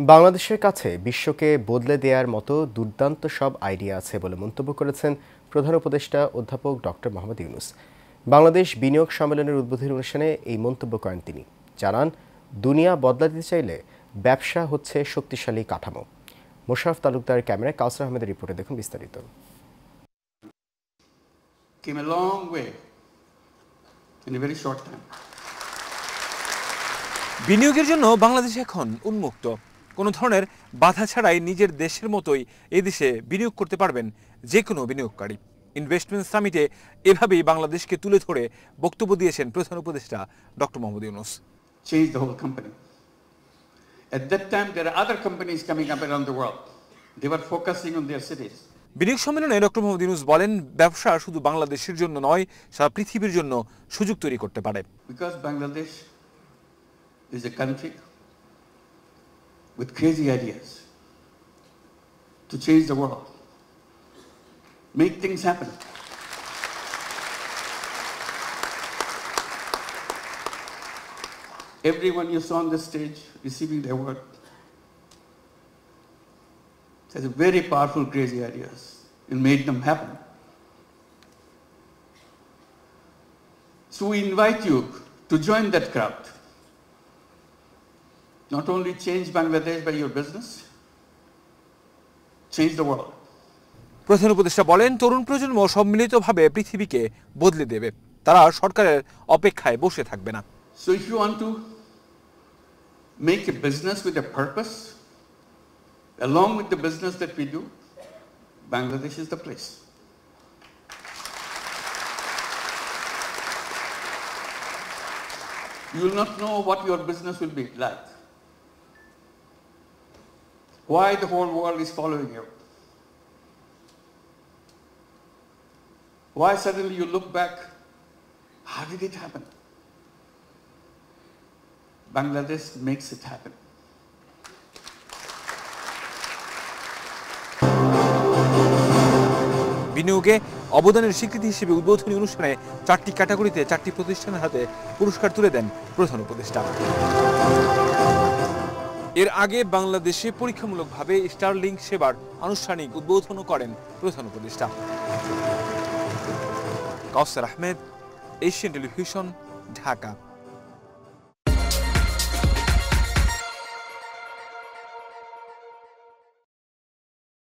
বাংলাদেশের কাছে বিশ্বকে বদলে দেওয়ার মতো দুর্দান্ত সব আইডিয়া আছে বলে মন্তব্য করেছেন প্রধান উপদেষ্টা অধ্যাপক ডক্টর মোহাম্মদ ইউনূস। বাংলাদেশ বিনিয়োগ সম্মেলনের উদ্বোধনী অনুষ্ঠানে এই মন্তব্য করেন তিনি। জানান, দুনিয়া বদলা দিতে চাইলে ব্যবসা হচ্ছে শক্তিশালী কাঠামো। মোশাররফ তালুকদার ক্যামেরায় কাউসার আহমেদের রিপোর্টে দেখুন বিস্তারিত। Came a long way in a very short time. বিনিয়োগের জন্য বাংলাদেশ এখন উন্মুক্ত। কোনো ধরনের বাধা ছাড়াই নিজের দেশের মতোই এই দেশে বিনিয়োগ করতে পারবেন যে কোনো বিনিয়োগকারী। ইনভেস্টমেন্ট সামিটে এভাবেই বাংলাদেশকে তুলে ধরে বক্তব্য দিয়েছেন প্রধান উপদেষ্টা doctor Mohammad Yunus. Changed the whole company. At that time, there are other companies coming up around the world. They were focusing on their cities. বিনিয়োগ সম্মেলনে ডক্টর মোহাম্মদ ইউনূস বলেন, ব্যবসা শুধু বাংলাদেশের জন্য নয়, সারা পৃথিবীর জন্য সুযোগ তৈরি করতে পারে। Because Bangladesh is a country with crazy ideas to change the world, make things happen. Everyone you saw on the stage receiving the award has a very powerful, crazy ideas and made them happen. So we invite you to join that crowd. Not only change Bangladesh by your business, change the world. প্রধান উপদেষ্টা বলেন, তরুণ প্রজন্ম সম্মিলিতভাবে পৃথিবীকে বদলে দেবে। তারা সরকারের অপেক্ষায় বসে থাকবে না। So if you want to make a business with a purpose, along with the business that we do, Bangladesh is the place. You will not know what your business will be like. Why the whole world is following you. Why suddenly you look back, how did it happen? Bangladesh makes it happen. বিনিয়োগে অবদানের স্বীকৃতি হিসেবে উদ্বোধনী অনুষ্ঠানে 4টি ক্যাটাগরিতে 4টি প্রতিষ্ঠানের হাতে পুরস্কার তুলে দেন প্রধান উপদেষ্টা। এর আগে বাংলাদেশে পরীক্ষামূলকভাবে স্টারলিংক সেবার আনুষ্ঠানিক উদ্বোধনও করেন প্রধান উপদেষ্টা। কাউসার আহমেদ, এশিয়ান টেলিভিশন, ঢাকা।